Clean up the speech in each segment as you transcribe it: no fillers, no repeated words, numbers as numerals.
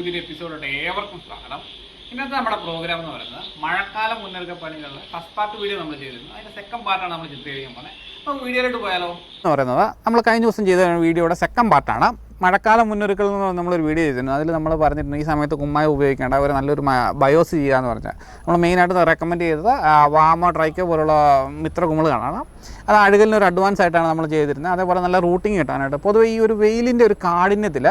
പുതിയൊരു എപ്പിസോഡോട്ട് ഏവർക്കും സ്വാഗതം. ഇന്നത്തെ നമ്മുടെ പ്രോഗ്രാം എന്ന് പറയുന്നത് മഴക്കാല മുന്നൊരുക്ക പണികളുടെ ഫസ്റ്റ് പാർട്ട് വീഡിയോ നമ്മൾ ചെയ്തിരുന്നു. അതിൻ്റെ സെക്കൻഡ് പാർട്ടാണ് നമ്മൾ ചിത്രീകരിക്കാൻ പോകുന്നത്. അപ്പോൾ വീഡിയോയിലോട്ട് പോയാലോ എന്ന് പറയുന്നത് നമ്മൾ കഴിഞ്ഞ ദിവസം ചെയ്ത വീഡിയോയുടെ സെക്കൻഡ് പാർട്ടാണ്. മഴക്കാല മുന്നൊരുക്കൽ എന്ന് നമ്മളൊരു വീഡിയോ ചെയ്തിരുന്നു. അതിൽ നമ്മൾ പറഞ്ഞിട്ടുണ്ട് ഈ സമയത്ത് കുമ്മായി ഉപയോഗിക്കേണ്ട ഒരു നല്ലൊരു ബയോസ് ചെയ്യുകയെന്ന് പറഞ്ഞാൽ നമ്മൾ മെയിനായിട്ട് റെക്കമെൻഡ് ചെയ്തത് വാമ ട്രൈക്കോ പോലുള്ള മിത്രകുമിളുകളാണ്. അത് അഴുകലിന് ഒരു അഡ്വാൻസ് ആയിട്ടാണ് നമ്മൾ ചെയ്തിരുന്നത്. അതേപോലെ നല്ല റൂട്ടിങ് കിട്ടാനായിട്ട് പൊതുവെ ഈ ഒരു വെയിലിൻ്റെ ഒരു കാഠിന്യത്തിൽ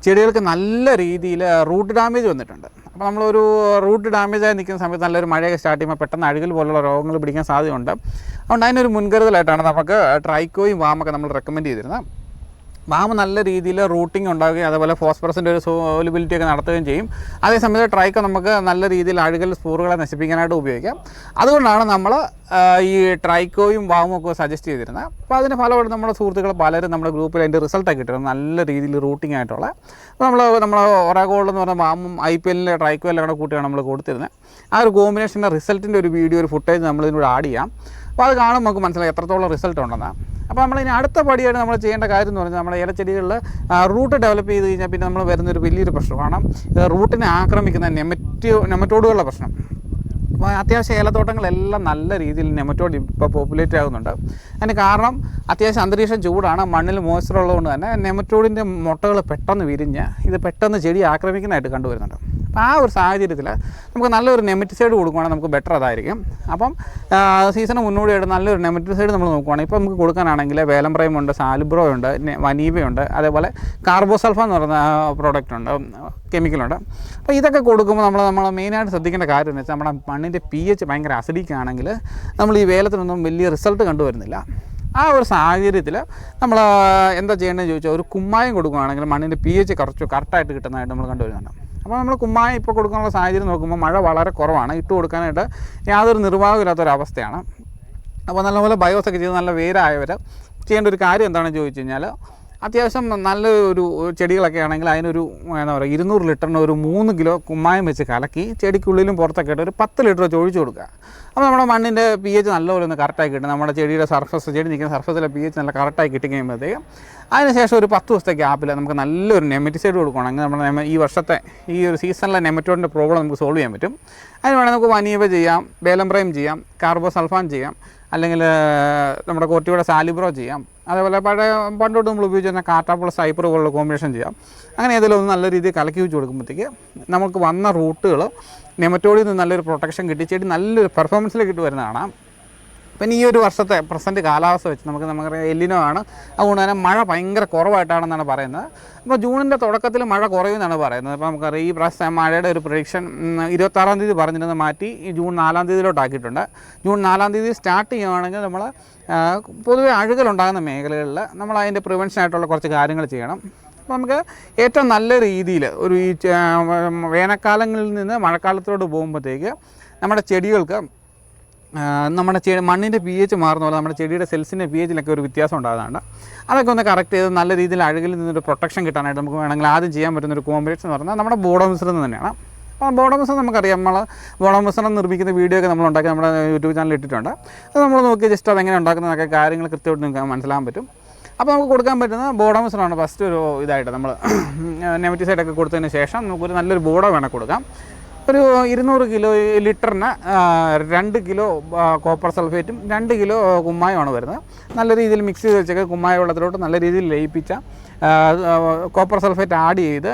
ചെടികൾക്ക് നല്ല രീതിയിൽ റൂട്ട് ഡാമേജ് വന്നിട്ടുണ്ട്. അപ്പോൾ നമ്മളൊരു റൂട്ട് ഡാമേജായി നിൽക്കുന്ന സമയത്ത് നല്ലൊരു മഴയൊക്കെ സ്റ്റാർട്ട് ചെയ്യുമ്പോൾ പെട്ടെന്ന് അഴുകൽ പോലുള്ള രോഗങ്ങൾ പിടിക്കാൻ സാധ്യതയുണ്ട്. അതുകൊണ്ട് അതിനൊരു മുൻകരുതലായിട്ടാണ് നമുക്ക് ട്രൈക്കോയും വാമൊക്കെ നമ്മൾ റെക്കമെൻഡ് ചെയ്തിരുന്നത്. വാമ നല്ല രീതിയിൽ റൂട്ടിങ് ഉണ്ടാവുകയും അതേപോലെ ഫോസ്ഫറസിൻ്റെ ഒരു സോലിബിലിറ്റി ഒക്കെ നടത്തുകയും ചെയ്യും. അതേസമയത്ത് ട്രൈക്കോ നമുക്ക് നല്ല രീതിയിൽ അഴുകൽ സ്പോറുകളെ നശിപ്പിക്കാനായിട്ട് ഉപയോഗിക്കാം. അതുകൊണ്ടാണ് നമ്മൾ ഈ ട്രൈക്കോയും വാമും ഒക്കെ സജസ്റ്റ് ചെയ്തിരുന്നത്. അപ്പോൾ അതിന് ഫലമായിട്ട് നമ്മുടെ സുഹൃത്തുക്കൾ പലരും നമ്മുടെ ഗ്രൂപ്പിൽ അതിൻ്റെ റിസൾട്ടൊക്കെ കിട്ടുന്നത് നല്ല രീതിയിൽ റൂട്ടിങ് ആയിട്ടുള്ള. അപ്പോൾ നമ്മൾ ഒരാഗോൾഡ് എന്ന് പറഞ്ഞ വാമും IPL ട്രൈക്കോ എല്ലാം കൂടെ കൂട്ടിയാണ് നമ്മൾ കൊടുത്തിരുന്നത്. ആ ഒരു കോമ്പിനേഷൻ്റെ റിസൾട്ടിൻ്റെ ഒരു വീഡിയോ ഒരു ഫുട്ടേജ് നമ്മളിതിനോട് ആഡ് ചെയ്യാം. അപ്പോൾ അത് കാണുമ്പോൾ നമുക്ക് മനസ്സിലായി എത്രത്തോളം റിസൾട്ട് ഉണ്ടെന്നാണ്. അപ്പോൾ നമ്മളിനി അടുത്ത പടിയായിട്ട് നമ്മൾ ചെയ്യേണ്ട കാര്യം എന്ന് പറഞ്ഞാൽ നമ്മുടെ ഇലച്ചെടികളിൽ റൂട്ട് ഡെവലപ്പ് ചെയ്ത് കഴിഞ്ഞാൽ പിന്നെ നമ്മൾ വരുന്നൊരു വലിയൊരു പ്രശ്നമാണ് റൂട്ടിനെ ആക്രമിക്കുന്ന നെമറ്റോഡുകളുടെ പ്രശ്നം. അപ്പോൾ അത്യാവശ്യം ഏലത്തോട്ടങ്ങളെല്ലാം നല്ല രീതിയിൽ നെമറ്റോഡ് ഇപ്പോൾ പോപ്പുലേറ്റ് ആകുന്നുണ്ട്. അതിന് കാരണം അത്യാവശ്യം അന്തരീക്ഷം ചൂടാണ്, മണ്ണിൽ മോയ്സ്ചർ ഉള്ളതുകൊണ്ട് തന്നെ നെമറ്റോഡിൻ്റെ മുട്ടകൾ പെട്ടെന്ന് വിരിഞ്ഞ് ഇത് പെട്ടെന്ന് ചെടി ആക്രമിക്കുന്നതായിട്ട് കണ്ടുവരുന്നുണ്ട്. അപ്പോൾ ആ ഒരു സാഹചര്യത്തിൽ നമുക്ക് നല്ലൊരു നെമറ്റിസൈഡ് കൊടുക്കുകയാണെങ്കിൽ നമുക്ക് ബെറ്റർ അതായിരിക്കും. അപ്പം സീസണ് മുന്നോടിയായിട്ട് നല്ലൊരു നെമറ്റിസൈഡ് നമ്മൾ നോക്കുകയാണെങ്കിൽ ഇപ്പോൾ നമുക്ക് കൊടുക്കാനാണെങ്കിൽ വേലംപ്രൈം ഉണ്ട്, സാലിബ്രോ ഉണ്ട്, വനീവയുണ്ട്, അതേപോലെ കാർബോസൾഫ എന്ന് പറയുന്ന പ്രോഡക്റ്റ് ഉണ്ട്, കെമിക്കലുണ്ട്. അപ്പോൾ ഇതൊക്കെ കൊടുക്കുമ്പോൾ നമ്മൾ മെയിനായിട്ട് ശ്രദ്ധിക്കേണ്ട കാര്യം എന്ന് വെച്ചാൽ നമ്മുടെ മണ്ണിൻ്റെ pH ഭയങ്കര അസിഡിക് ആണെങ്കിൽ നമ്മൾ ഈ വേലത്തിനൊന്നും വലിയ റിസൾട്ട് കണ്ടുവരുന്നില്ല. ആ ഒരു സാഹചര്യത്തിൽ നമ്മൾ എന്താ ചെയ്യേണ്ടതെന്ന് ചോദിച്ചാൽ ഒരു കുമ്മായം കൊടുക്കുകയാണെങ്കിൽ മണ്ണിൻ്റെ pH കറക്റ്റായിട്ട് കിട്ടുന്നതായിട്ട് നമ്മൾ കണ്ടുവരുന്നുണ്ട്. അപ്പോൾ നമ്മൾ കുമ്മായം ഇപ്പോൾ കൊടുക്കാനുള്ള സാഹചര്യം നോക്കുമ്പോൾ മഴ വളരെ കുറവാണ്, ഇട്ട് കൊടുക്കാനായിട്ട് യാതൊരു നിർവാഹമില്ലാത്തൊരവസ്ഥയാണ്. അപ്പോൾ നല്ലപോലെ ബയോസൊക്കെ ചെയ്ത് നല്ല വേരായവർ ചെയ്യേണ്ട ഒരു കാര്യം എന്താണെന്ന് ചോദിച്ചു കഴിഞ്ഞാൽ അത്യാവശ്യം നല്ലൊരു ചെടികളൊക്കെ ആണെങ്കിൽ അതിനൊരു എന്താ പറയുക 200 ലിറ്ററിന് ഒരു 3 കിലോ കുമ്മായം വെച്ച് കലക്കി ചെടിക്കുള്ളിലും പുറത്തൊക്കെ ആയിട്ട് ഒരു 10 ലിറ്റർ വെച്ച് ഒഴിച്ചു കൊടുക്കുക. അപ്പോൾ നമ്മുടെ മണ്ണിൻ്റെ pH നല്ലപോലെ ഒന്ന് കറക്റ്റായി കിട്ടും. നമ്മുടെ ചെടിയുടെ ചെടി നിൽക്കുന്ന സർഫസിലെ pH നല്ല കറക്റ്റായി കിട്ടിക്കഴിയുമ്പോഴത്തേക്കും അതിനുശേഷം ഒരു 10 ദിവസത്തെ ഗ്യാപ്പിൽ നമുക്ക് നല്ലൊരു നെമറ്റിസൈഡ് കൊടുക്കുകയാണെങ്കിൽ നമ്മുടെ ഈ വർഷത്തെ ഈ ഒരു സീസണിലെ നെമറ്റോഡിൻ്റെ പ്രോബ്ലം നമുക്ക് സോൾവ് ചെയ്യാൻ പറ്റും. അതിന് വേണമെങ്കിൽ നമുക്ക് വനീവ ചെയ്യാം, വേലംപ്രൈം ചെയ്യാം, കാർബോസൾഫാൻ ചെയ്യാം, അല്ലെങ്കിൽ നമ്മുടെ കോർട്ടിയുടെ സാലിബ്രോ ചെയ്യാം, അതേപോലെ പണ്ടോട്ട് നമ്മൾ ഉപയോഗിച്ചിരുന്ന കാർട്ടാപ്ലസ് സൈപ്പർ പോലുള്ള കോമ്പിനേഷൻ ചെയ്യാം. അങ്ങനെ ഏതെങ്കിലും ഒന്ന് നല്ല രീതിയിൽ കലക്കി വെച്ച് കൊടുക്കുമ്പോഴത്തേക്ക് നമുക്ക് വന്ന റൂട്ടുകൾ നെമറ്റോഡിൽ നിന്ന് നല്ലൊരു പ്രൊട്ടക്ഷൻ കിട്ടി ചെടി നല്ലൊരു പെർഫോമൻസിലേക്ക് ഇട്ട് വരുന്നതാണ്. പിന്നെ ഈ ഒരു വർഷത്തെ പ്രസൻറ്റ് കാലാവസ്ഥ വെച്ച് നമുക്കറിയാം എല്ലിനോ ആണ്, അതുകൊണ്ട് തന്നെ മഴ ഭയങ്കര കുറവായിട്ടാണെന്നാണ് പറയുന്നത്. അപ്പോൾ ജൂണിൻ്റെ തുടക്കത്തിൽ മഴ കുറയുമെന്നാണ് പറയുന്നത്. അപ്പോൾ നമുക്കറിയാം ഈ പ്രാവശ്യം മഴയുടെ ഒരു പ്രഡിക്ഷൻ 26-ാം തീയതി പറഞ്ഞിരുന്നത് മാറ്റി ഈ ജൂൺ 4-ാം തീയതിയിലോട്ടാക്കിയിട്ടുണ്ട്. ജൂൺ 4-ാം തീയതി സ്റ്റാർട്ട് ചെയ്യുകയാണെങ്കിൽ നമ്മൾ പൊതുവെ അഴുകലുണ്ടാകുന്ന മേഖലകളിൽ നമ്മൾ അതിൻ്റെ പ്രിവെൻഷനായിട്ടുള്ള കുറച്ച് കാര്യങ്ങൾ ചെയ്യണം. അപ്പോൾ നമുക്ക് ഏറ്റവും നല്ല രീതിയിൽ ഒരു ഈ വേനൽക്കാലങ്ങളിൽ നിന്ന് മഴക്കാലത്തോട്ട് പോകുമ്പോഴത്തേക്ക് നമ്മുടെ ചെടികൾക്ക് നമ്മുടെ മണ്ണിൻ്റെ pH മാറുന്ന പോലെ നമ്മുടെ ചെടിയുടെ സെൽസിൻ്റെ pHയിലൊക്കെ ഒരു വ്യത്യാസം ഉണ്ടാകുന്നുണ്ട്. അതൊക്കെ ഒന്ന് കറക്റ്റ് ചെയ്ത് നല്ല രീതിയിൽ അഴുകലിൽ നിന്നൊരു പ്രൊട്ടക്ഷൻ കിട്ടാനായിട്ട് നമുക്ക് വേണമെങ്കിൽ ആദ്യം ചെയ്യാൻ പറ്റുന്നൊരു കോമ്പിനേഷൻ എന്ന് പറഞ്ഞാൽ നമ്മുടെ ബോഡോ മിശ്രിതം തന്നെയാണ്. അപ്പോൾ ബോഡോ മിശ്രിതം നമുക്കറിയാം, നമ്മൾ ബോഡോ മിശ്രിതം നിർമ്മിക്കുന്ന വീഡിയോ ഒക്കെ നമ്മൾ ഉണ്ടാക്കി നമ്മുടെ യൂട്യൂബ് ചാനലിൽ ഇട്ടിട്ടുണ്ട്. അത് നമ്മൾ നോക്കി ജസ്റ്റ് അതെങ്ങനെ ഉണ്ടാക്കുന്നതൊക്കെ കാര്യങ്ങൾ കൃത്യമായിട്ട് നിങ്ങൾക്ക് മനസ്സിലാക്കാൻ പറ്റും. അപ്പോൾ നമുക്ക് കൊടുക്കാൻ പറ്റുന്ന ബോഡോ മിശ്രിതമാണ് ഫസ്റ്റ് ഒരു ഇതായിട്ട് നമ്മൾ നെമറ്റിസൈഡൊക്കെ കൊടുത്തതിന് ശേഷം നമുക്കൊരു നല്ലൊരു ബോഡോ വേണം കൊടുക്കാം. ഒരു 200 ലിറ്ററിന് 2 കിലോ കോപ്പർ സൾഫേറ്റും 2 കിലോ കുമ്മായമാണ് വരുന്നത്. നല്ല രീതിയിൽ മിക്സ് ചെയ്ത് വെച്ചൊക്കെ കുമ്മായ വെള്ളത്തിലോട്ട് നല്ല രീതിയിൽ ലയിപ്പിച്ച കോപ്പർ സൾഫേറ്റ് ആഡ് ചെയ്ത്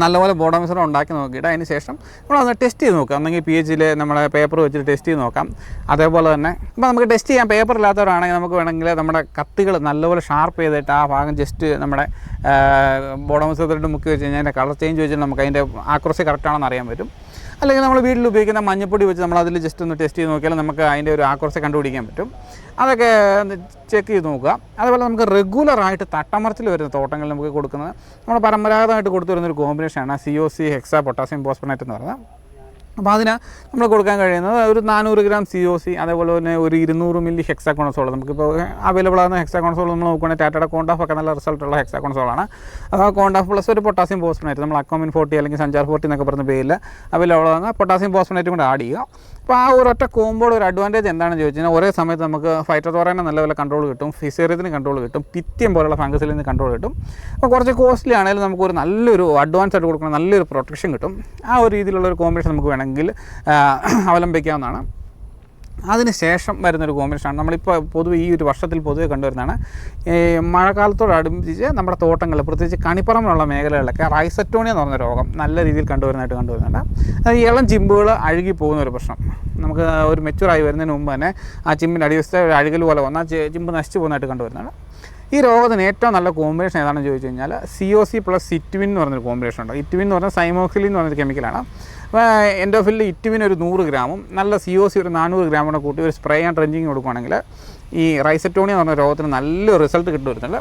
നല്ലപോലെ ബോഡോ മിശ്രിതം ഉണ്ടാക്കി നോക്കിയിട്ട് അതിന് ശേഷം നമ്മളതൊന്ന് ടെസ്റ്റ് ചെയ്ത് നോക്കാം. ഒന്നെങ്കിൽ pHയിൽ നമ്മുടെ പേപ്പർ വെച്ചിട്ട് ടെസ്റ്റ് ചെയ്ത് നോക്കാം. അതേപോലെ തന്നെ ഇപ്പോൾ നമുക്ക് ടെസ്റ്റ് ചെയ്യാൻ പേപ്പർ ഇല്ലാത്തവരാണെങ്കിൽ നമുക്ക് വേണമെങ്കിൽ നമ്മുടെ കത്തികൾ നല്ലപോലെ ഷാർപ്പ് ചെയ്തിട്ട് ആ ഭാഗം ജസ്റ്റ് നമ്മുടെ ബോഡോ മിശ്രിതത്തിലോട്ട് മുക്കി വെച്ച് കഴിഞ്ഞാൽ അതിൻ്റെ കളർ ചേഞ്ച് വെച്ചിട്ട് നമുക്ക് അതിൻ്റെ ആക്യുറസി കറക്റ്റാണെന്ന് അറിയാൻ പറ്റും. അല്ലെങ്കിൽ നമ്മൾ വീട്ടിൽ ഉപയോഗിക്കുന്ന മഞ്ഞപ്പൊടി വെച്ച് നമ്മൾ അതിൽ ജസ്റ്റ് ഒന്ന് ടെസ്റ്റ് ചെയ്ത് നോക്കിയാൽ നമുക്ക് അതിൻ്റെ ഒരു ആക്യുറസി കണ്ടുപിടിക്കാൻ പറ്റും. അതൊക്കെ ചെക്ക് ചെയ്ത് നോക്കുക. അതുപോലെ നമുക്ക് റെഗുലറായിട്ട് തട്ടമർച്ചിൽ വരുന്ന തോട്ടങ്ങളിൽ നമുക്ക് കൊടുക്കുന്നത് നമ്മൾ പരമ്പരാഗതമായിട്ട് കൊടുത്തു വരുന്നൊരു കോമ്പിനേഷനാണ് COC ഹെക്സാ പൊട്ടാസ്യം ഫോസ്ഫനേറ്റ് എന്ന് പറയുന്നത്. അപ്പോൾ അതിന് നമ്മൾ കൊടുക്കാൻ കഴിയുന്നത് ഒരു 400 ഗ്രാം COC, അതേപോലെ തന്നെ ഒരു 200 മില്ലി ഹെക്സാകോണസോൾ. നമുക്കിപ്പോൾ അവൈലബിൾ ആകുന്ന ഹെക്സാകോണസോൾ നമ്മൾ നോക്കുകയാണെങ്കിൽ ടാറ്റയുടെ കോണ്ടാഫ് ഒക്കെ നല്ല റിസൾട്ടുള്ള ഹെക്സാകോണസോളാണ്. കോണ്ടാഫ് പ്ലസ് ഒരു പൊട്ടാസ്യം ഫോസ്ഫനേറ്റ്, നമ്മൾ അക്വാമിൻ 40 അല്ലെങ്കിൽ സഞ്ചാർ 40 എന്നൊക്കെ പറഞ്ഞ പേരിൽ അവൈലബിൾ ആകുന്ന പൊട്ടാസ്യം ഫോസ്ഫനേറ്റും കൂടെ ആഡ് ചെയ്യുക. അപ്പോൾ ആ ഒരൊറ്റ കോമ്പോയുടെ ഒരു അഡ്വാൻറ്റേജ് എന്താണെന്ന് ചോദിച്ചു കഴിഞ്ഞാൽ ഒരേ സമയത്ത് നമുക്ക് ഫൈറ്റോതോറൈനെ നല്ലപോലെ കൺട്രോൾ കിട്ടും, ഫിസേറിയത്തിന് കൺട്രോൾ കിട്ടും, പിത്തിയം പോലുള്ള ഫംഗസിൽ നിന്ന് കൺട്രോൾ കിട്ടും. അപ്പോൾ കുറച്ച് കോസ്റ്റ്ലി ആണെങ്കിലും നമുക്കൊരു നല്ലൊരു അഡ്വാൻസ് ആയിട്ട് കൊടുക്കുന്ന നല്ലൊരു പ്രൊട്ടക്ഷൻ കിട്ടും. ആ ഒരു രീതിയിലുള്ളൊരു കോമ്പിനേഷൻ നമുക്ക് വേണമെങ്കിൽ അവലംബിക്കാവുന്നതാണ്. അതിന് ശേഷം വരുന്നൊരു കോമ്പിനേഷനാണ് നമ്മളിപ്പോൾ പൊതുവെ ഈ ഒരു വർഷത്തിൽ പൊതുവെ കണ്ടുവരുന്നതാണ്. ഈ മഴക്കാലത്തോടടുപ്പിച്ച് നമ്മുടെ തോട്ടങ്ങൾ, പ്രത്യേകിച്ച് കണിപ്പറമ്പിലുള്ള മേഖലകളിലൊക്കെ റൈസറ്റോണിയ എന്ന് പറഞ്ഞ രോഗം നല്ല രീതിയിൽ കണ്ടുവരുന്നുണ്ട്. അത് ഇളം ചിമ്പുകൾ അഴുകി പോകുന്ന ഒരു പ്രശ്നം. നമുക്ക് ഒരു മെച്യൂറായി വരുന്നതിന് മുമ്പ് തന്നെ ആ ചിമ്പിൻ്റെ അടിവശത്തെ ഒരു അഴുകൽ പോലെ വന്നാൽ ചിമ്പ് നശിച്ചു പോകുന്നതായിട്ട് കണ്ടുവരുന്നുണ്ട്. ഈ രോഗത്തിന് ഏറ്റവും നല്ല കോമ്പിനേഷൻ ഏതാണെന്ന് ചോദിച്ചു കഴിഞ്ഞാൽ COC പ്ലസ് ഇറ്റ്വിൻ എന്ന് പറഞ്ഞൊരു കോമ്പിനേഷൻ ഉണ്ട്. ഇറ്റ്വിൻ എന്ന് പറഞ്ഞാൽ സൈമോക്സിലിൻ എന്ന് പറഞ്ഞൊരു കെമിക്കലാണ്. അപ്പോൾ എൻഡോഫിലിൽ ഇറ്റ്വിൻ ഒരു 100 ഗ്രാമും നല്ല COC ഒരു 400 ഗ്രാമോടെ കൂട്ടി ഒരു സ്പ്രേ ആൻഡ് ഡ്രെഞ്ചിങ് കൊടുക്കുകയാണെങ്കിൽ ഈ റൈസറ്റോണിയ എന്ന് പറഞ്ഞ രോഗത്തിന് നല്ലൊരു റിസൾട്ട് കിട്ടുന്നുണ്ട്.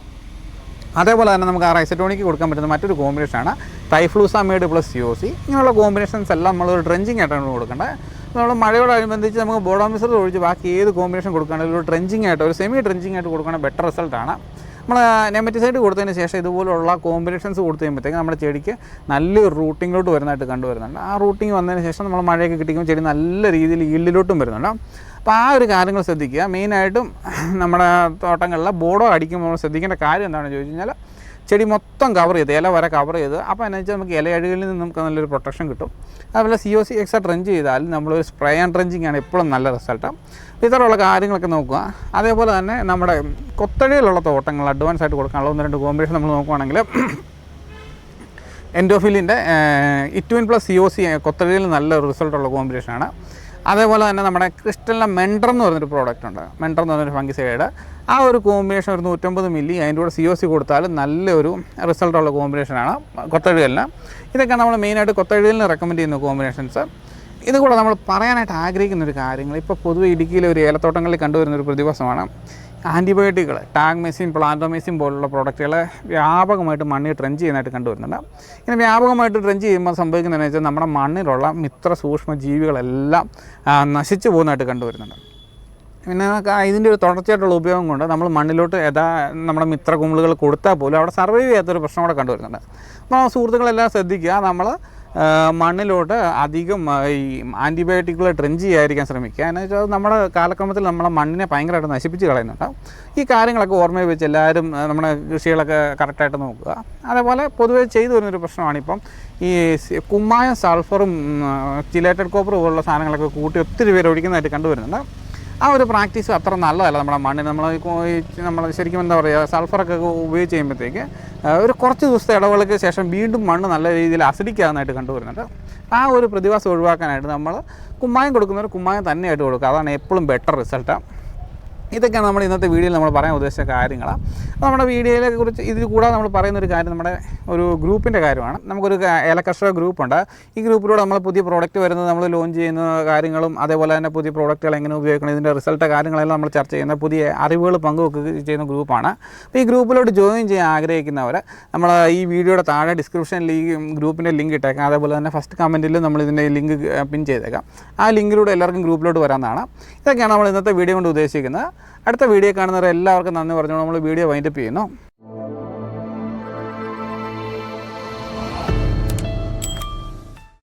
അതേപോലെ തന്നെ നമുക്ക് ആ റൈസറ്റോണിക്ക് കൊടുക്കാൻ പറ്റുന്ന മറ്റൊരു കോമ്പിനേഷനാണ് ടൈഫ്ലൂസാമൈഡ് പ്ലസ് COC. ഇങ്ങനെയുള്ള കോമ്പിനേഷൻസ് എല്ലാം നമ്മളൊരു ഡ്രെഞ്ചിങ് ആയിട്ടാണ് കൊടുക്കേണ്ടത്. നമ്മൾ മഴയോടനുബന്ധിച്ച് നമുക്ക് ബോഡോമിസർ ഒഴിച്ച് ബാക്കി ഏത് കോമ്പിനേഷൻ കൊടുക്കുകയാണെങ്കിലും ഒരു ഡ്രെഞ്ചിങ് ആയിട്ട്, ഒരു സെമി ഡ്രെഞ്ചിങ് ആയിട്ട് കൊടുക്കുകയാണെങ്കിൽ ബെറ്റർ റിസൾട്ടാണ്. നമ്മൾ നെമറ്റിസൈഡ് കൊടുത്തതിന് ശേഷം ഇതുപോലുള്ള കോമ്പിനേഷൻസ് കൊടുത്തു കഴിയുമ്പോഴത്തേക്ക് നമ്മുടെ ചെടിക്ക് നല്ലൊരു റൂട്ടിങ്ങിലോട്ട് വരുന്നതായിട്ട് കണ്ടുവരുന്നുണ്ട്. ആ റൂട്ടിങ് വന്നതിന് ശേഷം നമ്മൾ മഴയൊക്കെ കിട്ടിക്കുമ്പോൾ ചെടി നല്ല രീതിയിൽ ഈൽഡിലോട്ടും വരുന്നുണ്ട്. അപ്പോൾ ആ ഒരു കാര്യങ്ങൾ ശ്രദ്ധിക്കുക. മെയിനായിട്ടും നമ്മുടെ തോട്ടങ്ങളിൽ ബോർഡോ അടിക്കുമ്പോൾ നമ്മൾ ശ്രദ്ധിക്കേണ്ട കാര്യം എന്താണെന്ന് ചോദിച്ചു കഴിഞ്ഞാൽ ചെടി മൊത്തം കവർ ചെയ്ത്, ഇല വരെ കവർ ചെയ്ത്, അപ്പോൾ എന്നു വെച്ചാൽ നമുക്ക് ഇലയഴുകളിൽ നിന്ന് നമുക്ക് നല്ലൊരു പ്രൊട്ടക്ഷൻ കിട്ടും. അതുപോലെ COC എക്സ്ട്രാ ഡ്രെഞ്ച് ചെയ്താൽ നമ്മളൊരു സ്പ്രേ ആൻഡ് ഡ്രെഞ്ചിങ് ആണ് എപ്പോഴും നല്ല റിസൾട്ട്. ഇത്തരമുള്ള കാര്യങ്ങളൊക്കെ നോക്കുക. അതേപോലെ തന്നെ നമ്മുടെ കൊത്തഴയിലുള്ള തോട്ടങ്ങൾ അഡ്വാൻസ് ആയിട്ട് കൊടുക്കാനുള്ള 1-2 കോമ്പിനേഷൻ നമ്മൾ നോക്കുകയാണെങ്കിൽ എൻഡോഫിലിൻ്റെ ഇറ്റ്വിൻ പ്ലസ് COC കൊത്തഴയിൽ നല്ല റിസൾട്ടുള്ള കോമ്പിനേഷനാണ്. അതേപോലെ തന്നെ നമ്മുടെ ക്രിസ്റ്റലിൻ്റെ മെൻഡർ എന്ന് പറഞ്ഞൊരു പ്രോഡക്റ്റ് ഉണ്ട്. മെൻഡർ എന്ന് പറഞ്ഞൊരു ഫംഗിസൈഡ്. ആ ഒരു കോമ്പിനേഷൻ ഒരു 150 മില്ലി അതിൻ്റെ കൂടെ COC കൊടുത്താൽ നല്ലൊരു റിസൾട്ടുള്ള കോമ്പിനേഷനാണ് കൊത്തഴുകലിന്. ഇതൊക്കെയാണ് നമ്മൾ മെയിനായിട്ട് കൊത്തഴുകലിന് റെക്കമെൻഡ് ചെയ്യുന്ന കോമ്പിനേഷൻസ്. ഇതുകൂടെ നമ്മൾ പറയാനായിട്ട് ആഗ്രഹിക്കുന്നൊരു കാര്യങ്ങൾ, ഇപ്പോൾ പൊതുവെ ഇടുക്കിയിലെ ഒരു ഏലത്തോട്ടങ്ങളിൽ കണ്ടുവരുന്നൊരു പ്രതിഭാസമാണ് ആൻറ്റിബയോട്ടിക്കുകൾ, ടാഗ്മെസിൻ, പ്ലാന്റോമെസിൻ പോലുള്ള പ്രോഡക്റ്റുകളെ വ്യാപകമായിട്ട് മണ്ണിൽ ട്രെഞ്ച് ചെയ്യുന്നതായിട്ട് കണ്ടുവരുന്നുണ്ട്. ഇങ്ങനെ വ്യാപകമായിട്ട് ട്രെഞ്ച് ചെയ്യുമ്പോൾ സംഭവിക്കുന്നതെന്ന് വെച്ചാൽ നമ്മുടെ മണ്ണിലുള്ള മിത്ര സൂക്ഷ്മ ജീവികളെല്ലാം നശിച്ചു പോകുന്നതായിട്ട് കണ്ടുവരുന്നുണ്ട്. പിന്നെ ഇതിൻ്റെ ഒരു തുടർച്ചയായിട്ടുള്ള ഉപയോഗം കൊണ്ട് നമ്മൾ മണ്ണിലോട്ട് നമ്മുടെ മിത്ര കുമിളുകൾ കൊടുത്താൽ പോലും അവിടെ സർവൈവ് ചെയ്യാത്തൊരു പ്രശ്നം കൂടെ കണ്ടുവരുന്നുണ്ട്. അപ്പോൾ സുഹൃത്തുക്കളെല്ലാം ശ്രദ്ധിക്കുക. നമ്മൾ മണ്ണിലോട്ട് അധികം ഈ ആൻറ്റിബയോട്ടിക്കുകൾ ട്രെഞ്ച് ചെയ്യാതിരിക്കാൻ ശ്രമിക്കുക. എന്ന് വെച്ചാൽ നമ്മുടെ കാലക്രമത്തിൽ നമ്മളെ മണ്ണിനെ ഭയങ്കരമായിട്ട് നശിപ്പിച്ച് കളയുന്നുണ്ട്. ഈ കാര്യങ്ങളൊക്കെ ഓർമ്മയിൽ വെച്ച് എല്ലാവരും നമ്മുടെ കൃഷികളൊക്കെ കറക്റ്റായിട്ട് നോക്കുക. അതേപോലെ പൊതുവേ ചെയ്തു വരുന്നൊരു പ്രശ്നമാണിപ്പം ഈ കുമ്മായം, സൾഫറും ചിലേറ്റഡ് കോപ്പർ പോലുള്ള സാധനങ്ങളൊക്കെ കൂട്ടി ഒത്തിരി പേര് ഒഴിക്കുന്നതായിട്ട് കണ്ടുവരുന്നുണ്ട്. ആ ഒരു പ്രാക്ടീസ് അത്ര നല്ലതല്ല നമ്മുടെ മണ്ണിന്. നമ്മൾ ശരിക്കും എന്താ പറയുക, സൾഫറൊക്കെ ഉപയോഗിച്ച് കഴിയുമ്പോഴത്തേക്ക് ഒരു കുറച്ച് ദിവസത്തെ ഇടവേളയ്ക്ക് ശേഷം വീണ്ടും മണ്ണ് നല്ല രീതിയിൽ അസിഡിക് ആകുന്നതായിട്ട് കണ്ടുവരുന്നുണ്ട്. ആ ഒരു പ്രതിഭാസം ഒഴിവാക്കാനായിട്ട് നമ്മൾ കുമ്മായം കൊടുക്കുന്നവർ കുമ്മായം തന്നെയായിട്ട് കൊടുക്കുക. അതാണ് എപ്പോഴും ബെറ്റർ റിസൾട്ട്. ഇതൊക്കെയാണ് നമ്മൾ ഇന്നത്തെ വീഡിയോയിൽ നമ്മൾ പറയാൻ ഉദ്ദേശിച്ച കാര്യങ്ങളാണ്. നമ്മുടെ വീഡിയോയിലെ കുറിച്ച് ഇതിൽ കൂടാതെ നമ്മൾ പറയുന്നൊരു കാര്യം നമ്മുടെ ഒരു ഗ്രൂപ്പിൻ്റെ കാര്യമാണ്. നമുക്കൊരു ഏലകർഷക ഗ്രൂപ്പുണ്ട്. ഈ ഗ്രൂപ്പിലൂടെ നമ്മൾ പുതിയ പ്രോഡക്റ്റ് വരുന്നത്, നമ്മൾ ലോഞ്ച് ചെയ്യുന്ന കാര്യങ്ങളും അതേപോലെ തന്നെ പുതിയ പ്രോഡക്റ്റുകൾ എങ്ങനെ ഉപയോഗിക്കണം, ഇതിൻ്റെ റിസൾട്ട് കാര്യങ്ങളെല്ലാം നമ്മൾ ചർച്ച ചെയ്യുന്ന പുതിയ അറിവുകൾ പങ്കുവെക്കുക ചെയ്യുന്ന ഗ്രൂപ്പാണ്. അപ്പോൾ ഈ ഗ്രൂപ്പിലോട്ട് ജോയിൻ ചെയ്യാൻ ആഗ്രഹിക്കുന്നവർ നമ്മൾ ഈ വീഡിയോയുടെ താഴെ ഡിസ്ക്രിപ്ഷനിൽ ഈ ഗ്രൂപ്പിൻ്റെ ലിങ്ക് ഇട്ടേക്കാം. അതേപോലെ തന്നെ ഫസ്റ്റ് കമൻറ്റിൽ നമ്മൾ ഇതിൻ്റെ ലിങ്ക് പിൻ ചെയ്തേക്കാം. ആ ലിങ്കിലൂടെ എല്ലാവർക്കും ഗ്രൂപ്പിലോട്ട് വരാവുന്നതാണ്. ഇതൊക്കെയാണ് നമ്മൾ ഇന്നത്തെ വീഡിയോ കൊണ്ട് ഉദ്ദേശിക്കുന്നത്. അടുത്ത വീഡിയോ കാണുന്നവരെ എല്ലാവർക്കും നന്ദി പറഞ്ഞു നമ്മൾ വീഡിയോ വൈൻഡപ്പ് ചെയ്യുന്നു.